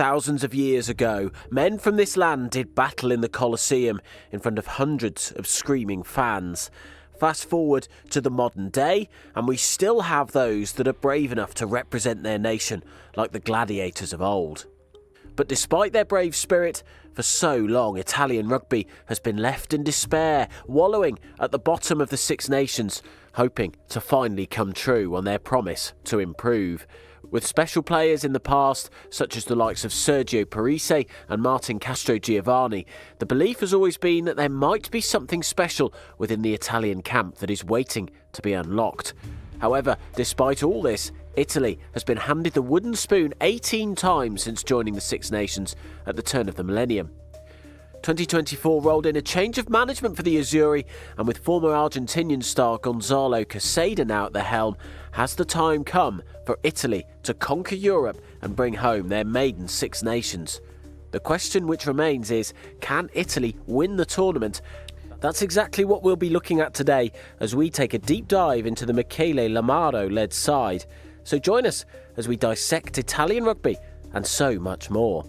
Thousands of years ago, men from this land did battle in the Colosseum in front of hundreds of screaming fans. Fast forward to the modern day, and we still have those that are brave enough to represent their nation, like the gladiators of old. But despite their brave spirit, for so long Italian rugby has been left in despair, wallowing at the bottom of the Six Nations, hoping to finally come true on their promise to improve. With special players in the past, such as the likes of Sergio Parisse and Martin Castrogiovanni, the belief has always been that there might be something special within the Italian camp that is waiting to be unlocked. However, despite all this, Italy has been handed the wooden spoon 18 times since joining the Six Nations at the turn of the millennium. 2024 rolled in a change of management for the Azurri, and with former Argentinian star Gonzalo Quesada now at the helm, has the time come for Italy to conquer Europe and bring home their maiden Six Nations? The question which remains is, can Italy win the tournament? That's exactly what we'll be looking at today as we take a deep dive into the Michele Lamaro-led side. So join us as we dissect Italian rugby and so much more.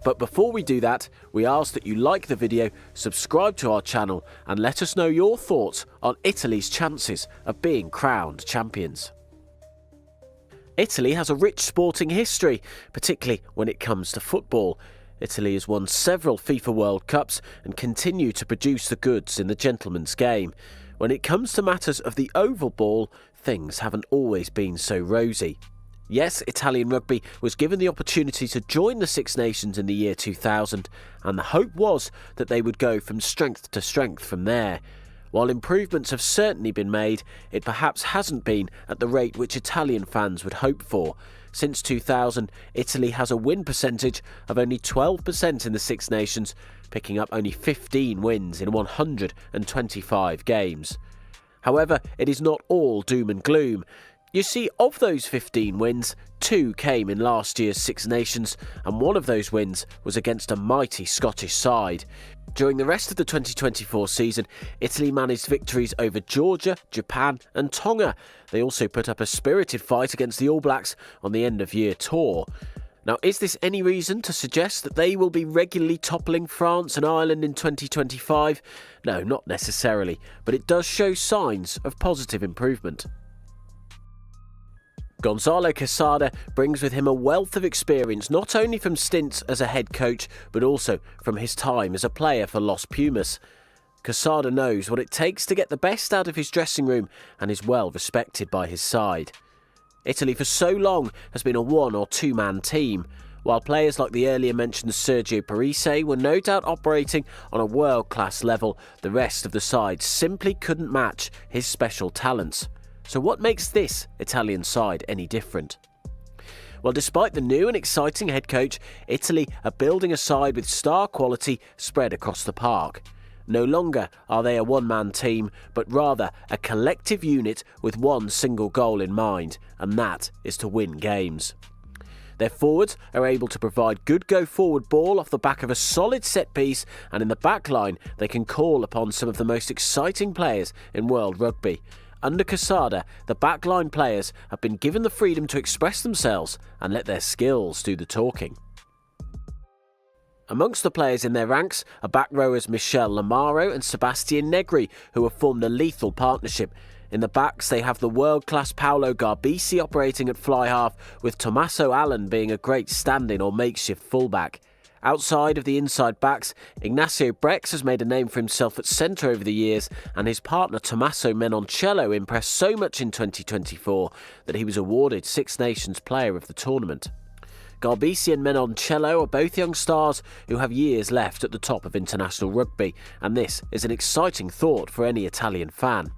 But before we do that, we ask that you like the video, subscribe to our channel and let us know your thoughts on Italy's chances of being crowned champions. Italy has a rich sporting history, particularly when it comes to football. Italy has won several FIFA World Cups and continue to produce the goods in the gentleman's game. When it comes to matters of the oval ball, things haven't always been so rosy. Yes, Italian rugby was given the opportunity to join the Six Nations in the year 2000, and the hope was that they would go from strength to strength from there. While improvements have certainly been made, it perhaps hasn't been at the rate which Italian fans would hope for. Since 2000, Italy has a win percentage of only 12% in the Six Nations, picking up only 15 wins in 125 games. However, it is not all doom and gloom. You see, of those 15 wins, 2 came in last year's Six Nations, and one of those wins was against a mighty Scottish side. During the rest of the 2024 season, Italy managed victories over Georgia, Japan and Tonga. They also put up a spirited fight against the All Blacks on the end-of-year tour. Now, is this any reason to suggest that they will be regularly toppling France and Ireland in 2025? No, not necessarily, but it does show signs of positive improvement. Gonzalo Quesada brings with him a wealth of experience, not only from stints as a head coach, but also from his time as a player for Los Pumas. Quesada knows what it takes to get the best out of his dressing room and is well respected by his side. Italy for so long has been a one- or two-man team. While players like the earlier mentioned Sergio Parisse were no doubt operating on a world-class level, the rest of the side simply couldn't match his special talents. So what makes this Italian side any different? Well, despite the new and exciting head coach, Italy are building a side with star quality spread across the park. No longer are they a one-man team, but rather a collective unit with one single goal in mind, and that is to win games. Their forwards are able to provide good go-forward ball off the back of a solid set piece, and in the back line they can call upon some of the most exciting players in world rugby. Under Quesada, the backline players have been given the freedom to express themselves and let their skills do the talking. Amongst the players in their ranks are back rowers Michele Lamaro and Sebastian Negri, who have formed a lethal partnership. In the backs, they have the world-class Paolo Garbisi operating at fly-half, with Tommaso Allen being a great stand-in or makeshift fullback. Outside of the inside backs, Ignacio Brex has made a name for himself at centre over the years, and his partner Tommaso Menoncello impressed so much in 2024 that he was awarded Six Nations Player of the Tournament. Garbisi and Menoncello are both young stars who have years left at the top of international rugby, and this is an exciting thought for any Italian fan.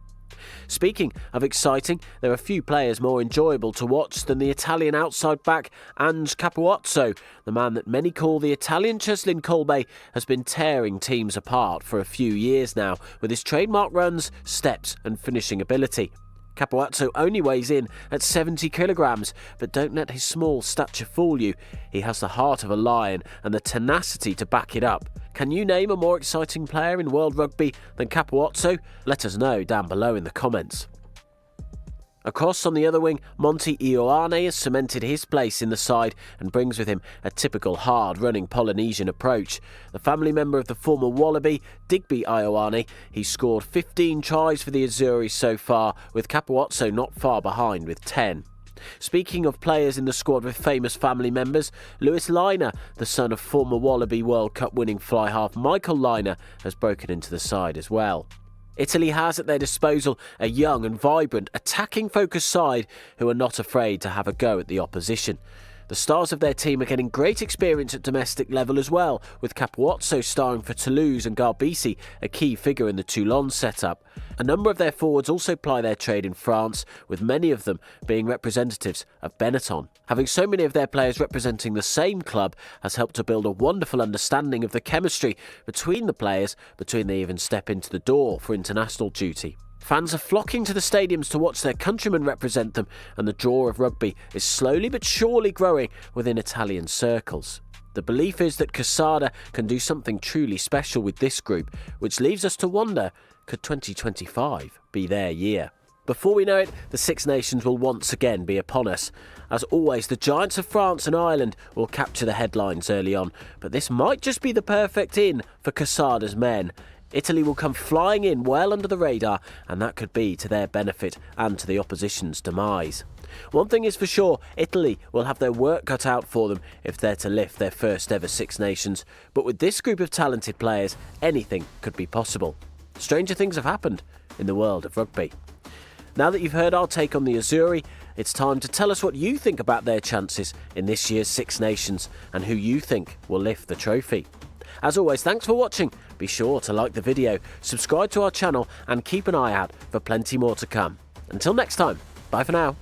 Speaking of exciting, there are few players more enjoyable to watch than the Italian outside back Ange Capuozzo. The man that many call the Italian Cheslin Kolbe has been tearing teams apart for a few years now with his trademark runs, steps and finishing ability. Capuozzo only weighs in at 70 kilograms, but don't let his small stature fool you. He has the heart of a lion and the tenacity to back it up. Can you name a more exciting player in world rugby than Capuozzo? Let us know down below in the comments. Across on the other wing, Monty Ioane has cemented his place in the side and brings with him a typical hard-running Polynesian approach. The family member of the former Wallaby, Digby Ioane, he's scored 15 tries for the Azurri so far, with Capuozzo not far behind with 10. Speaking of players in the squad with famous family members, Lewis Liner, the son of former Wallaby World Cup winning fly half Michael Liner, has broken into the side as well. Italy has at their disposal a young and vibrant, attacking-focused side who are not afraid to have a go at the opposition. The stars of their team are getting great experience at domestic level as well, with Capuozzo starring for Toulouse and Garbisi a key figure in the Toulon setup. A number of their forwards also ply their trade in France, with many of them being representatives of Benetton. Having so many of their players representing the same club has helped to build a wonderful understanding of the chemistry between the players between they even step into the door for international duty. Fans are flocking to the stadiums to watch their countrymen represent them, and the draw of rugby is slowly but surely growing within Italian circles. The belief is that Quesada can do something truly special with this group, which leaves us to wonder, could 2025 be their year? Before we know it, the Six Nations will once again be upon us. As always, the giants of France and Ireland will capture the headlines early on, but this might just be the perfect in for Quesada's men. Italy will come flying in well under the radar, and that could be to their benefit and to the opposition's demise. One thing is for sure, Italy will have their work cut out for them if they're to lift their first ever Six Nations, but with this group of talented players, anything could be possible. Stranger things have happened in the world of rugby. Now that you've heard our take on the Azurri, it's time to tell us what you think about their chances in this year's Six Nations and who you think will lift the trophy. As always, thanks for watching. Be sure to like the video, subscribe to our channel and keep an eye out for plenty more to come. Until next time, bye for now.